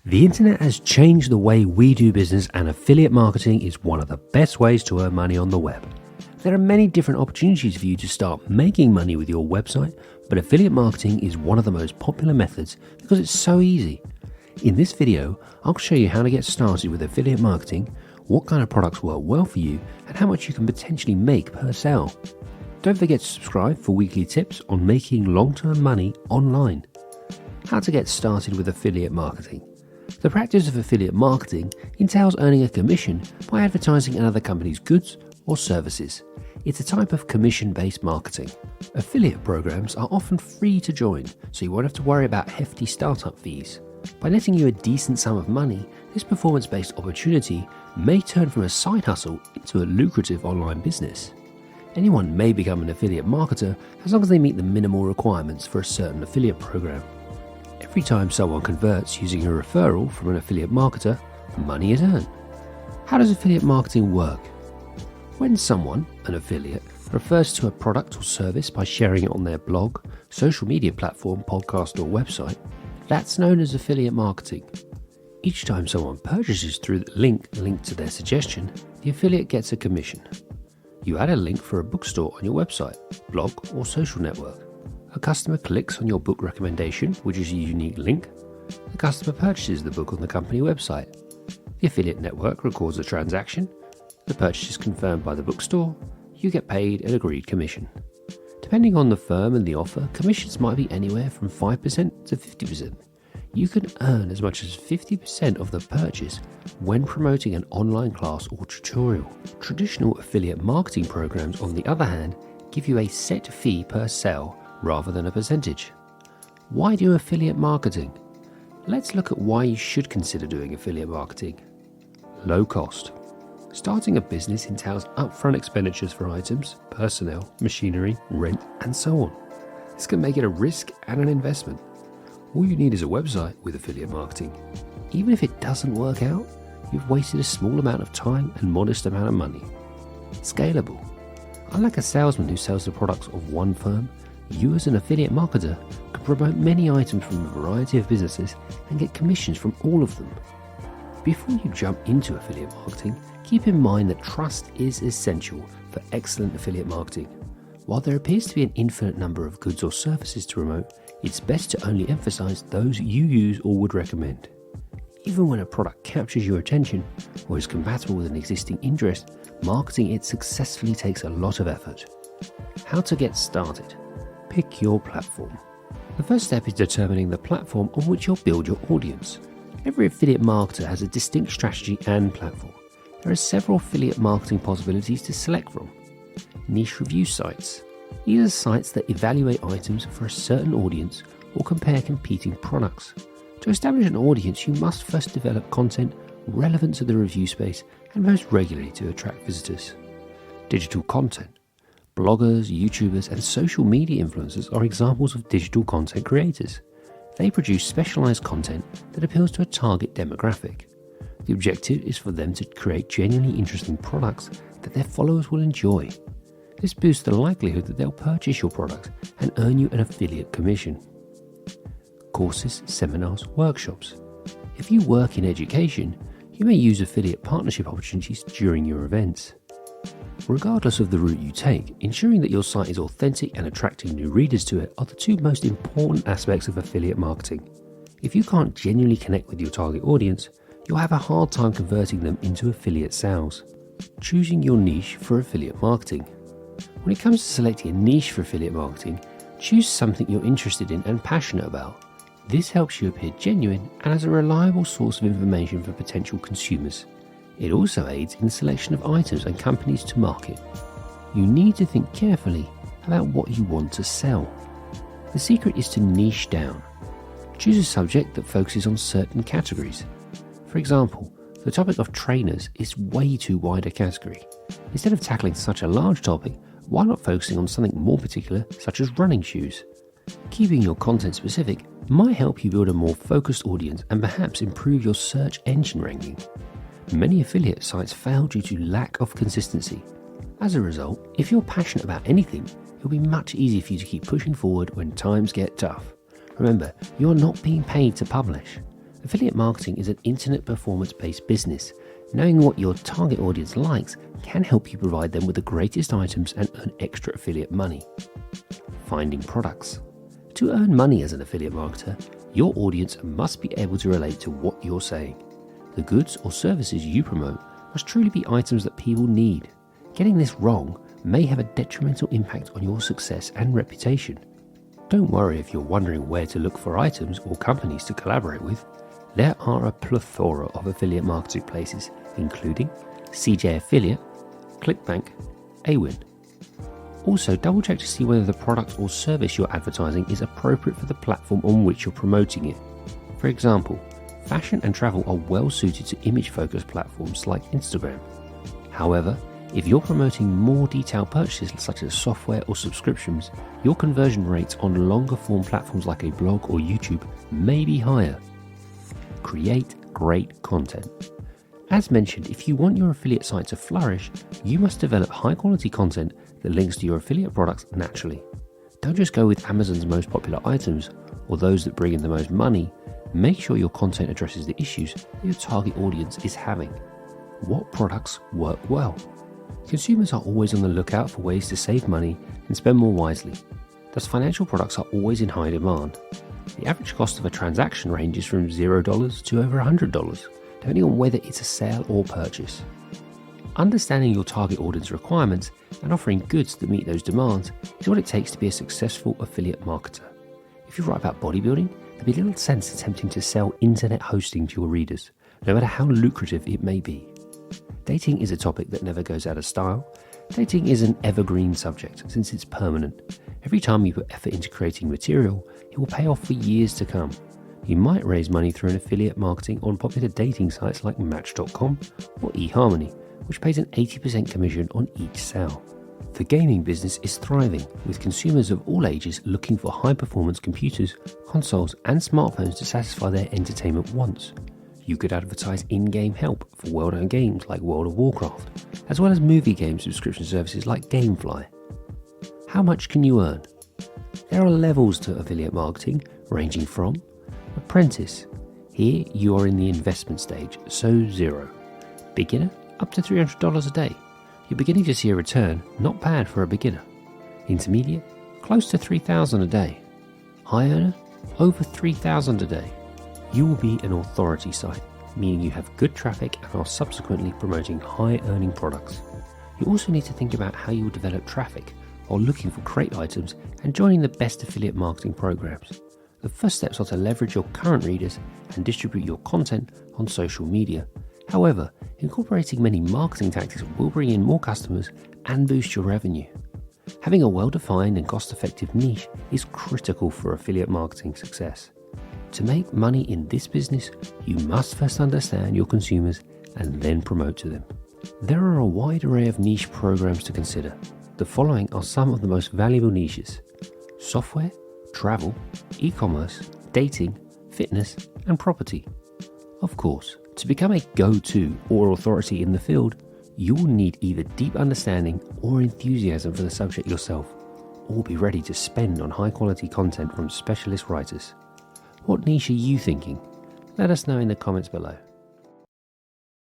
The internet has changed the way we do business, and affiliate marketing is one of the best ways to earn money on the web. There are many different opportunities for you to start making money with your website, but affiliate marketing is one of the most popular methods because it's so easy. In this video, I'll show you how to get started with affiliate marketing, what kind of products work well for you, and how much you can potentially make per sale. Don't forget to subscribe for weekly tips on making long-term money online. How to get started with affiliate marketing. The practice of affiliate marketing entails earning a commission by advertising another company's goods or services. It's a type of commission-based marketing. Affiliate programs are often free to join, so you won't have to worry about hefty startup fees. By netting you a decent sum of money, this performance-based opportunity may turn from a side hustle into a lucrative online business. Anyone may become an affiliate marketer as long as they meet the minimal requirements for a certain affiliate program. Every time someone converts using a referral from an affiliate marketer, money is earned. How does affiliate marketing work? When someone, an affiliate, refers to a product or service by sharing it on their blog, social media platform, podcast or website, that's known as affiliate marketing. Each time someone purchases through the link linked to their suggestion, the affiliate gets a commission. You add a link for a bookstore on your website, blog or social network. A customer clicks on your book recommendation, which is a unique link. The customer purchases the book on the company website. The affiliate network records the transaction. The purchase is confirmed by the bookstore. You get paid an agreed commission. Depending on the firm and the offer, commissions might be anywhere from 5% to 50%. You can earn as much as 50% of the purchase when promoting an online class or tutorial. Traditional affiliate marketing programs, on the other hand, give you a set fee per sale rather than a percentage. Why do affiliate marketing? Let's look at why you should consider doing affiliate marketing. Low cost. Starting a business entails upfront expenditures for items, personnel, machinery, rent, and so on. This can make it a risk and an investment. All you need is a website with affiliate marketing. Even if it doesn't work out, you've wasted a small amount of time and modest amount of money. Scalable. Unlike a salesman who sells the products of one firm, you as an affiliate marketer can promote many items from a variety of businesses and get commissions from all of them. Before you jump into affiliate marketing, keep in mind that trust is essential for excellent affiliate marketing. While there appears to be an infinite number of goods or services to promote, it's best to only emphasize those you use or would recommend. Even when a product captures your attention or is compatible with an existing interest, marketing it successfully takes a lot of effort. How to get started. Pick your platform. The first step is determining the platform on which you'll build your audience. Every affiliate marketer has a distinct strategy and platform. There are several affiliate marketing possibilities to select from. Niche review sites. These are sites that evaluate items for a certain audience or compare competing products. To establish an audience, you must first develop content relevant to the review space and most regularly to attract visitors. Digital content. Bloggers, YouTubers, and social media influencers are examples of digital content creators. They produce specialized content that appeals to a target demographic. The objective is for them to create genuinely interesting products that their followers will enjoy. This boosts the likelihood that they'll purchase your product and earn you an affiliate commission. Courses, seminars, workshops. If you work in education, you may use affiliate partnership opportunities during your events. Regardless of the route you take, ensuring that your site is authentic and attracting new readers to it are the two most important aspects of affiliate marketing. If you can't genuinely connect with your target audience, you'll have a hard time converting them into affiliate sales. Choosing your niche for affiliate marketing. When it comes to selecting a niche for affiliate marketing, choose something you're interested in and passionate about. This helps you appear genuine and as a reliable source of information for potential consumers. It also aids in the selection of items and companies to market. You need to think carefully about what you want to sell. The secret is to niche down. Choose a subject that focuses on certain categories. For example, the topic of trainers is way too wide a category. Instead of tackling such a large topic, why not focusing on something more particular, such as running shoes? Keeping your content specific might help you build a more focused audience and perhaps improve your search engine ranking. Many affiliate sites fail due to lack of consistency. As a result, if you're passionate about anything, it'll be much easier for you to keep pushing forward when times get tough. Remember, you're not being paid to publish. Affiliate marketing is an internet performance-based business. Knowing what your target audience likes can help you provide them with the greatest items and earn extra affiliate money. Finding products. To earn money as an affiliate marketer, your audience must be able to relate to what you're saying. The goods or services you promote must truly be items that people need. Getting this wrong may have a detrimental impact on your success and reputation. Don't worry if you're wondering where to look for items or companies to collaborate with. There are a plethora of affiliate marketing places, including CJ Affiliate, ClickBank, Awin. Also, double check to see whether the product or service you're advertising is appropriate for the platform on which you're promoting it. For example, fashion and travel are well suited to image-focused platforms like Instagram. However, if you're promoting more detailed purchases such as software or subscriptions, your conversion rates on longer form platforms like a blog or YouTube may be higher. Create great content. As mentioned, if you want your affiliate site to flourish, you must develop high quality content that links to your affiliate products naturally. Don't just go with Amazon's most popular items or those that bring in the most money. Make sure your content addresses the issues your target audience is having. What products work well? Consumers are always on the lookout for ways to save money and spend more wisely. Thus, financial products are always in high demand. The average cost of a transaction ranges from $0 to over $100, depending on whether it's a sale or purchase. Understanding your target audience requirements and offering goods that meet those demands is what it takes to be a successful affiliate marketer. If you write about bodybuilding, there'll be little sense attempting to sell internet hosting to your readers, no matter how lucrative it may be. Dating is a topic that never goes out of style. Dating is an evergreen subject since it's permanent. Every time you put effort into creating material, it will pay off for years to come. You might raise money through an affiliate marketing on popular dating sites like Match.com or eHarmony, which pays an 80% commission on each sale. The gaming business is thriving, with consumers of all ages looking for high-performance computers, consoles, and smartphones to satisfy their entertainment wants. You could advertise in-game help for well-known games like World of Warcraft, as well as movie game subscription services like Gamefly. How much can you earn? There are levels to affiliate marketing, ranging from apprentice. Here you are in the investment stage, so zero. Beginner, up to $300 a day. You're beginning to see a return, not bad for a beginner. Intermediate, close to $3,000 a day. High earner, over $3,000 a day. You will be an authority site, meaning you have good traffic and are subsequently promoting high-earning products. You also need to think about how you will develop traffic while looking for great items and joining the best affiliate marketing programs. The first steps are to leverage your current readers and distribute your content on social media. However, incorporating many marketing tactics will bring in more customers and boost your revenue. Having a well-defined and cost-effective niche is critical for affiliate marketing success. To make money in this business, you must first understand your consumers and then promote to them. There are a wide array of niche programs to consider. The following are some of the most valuable niches: software, travel, e-commerce, dating, fitness, and property. Of course, to become a go-to or authority in the field, you will need either deep understanding or enthusiasm for the subject yourself, or be ready to spend on high-quality content from specialist writers. What niche are you thinking? Let us know in the comments below.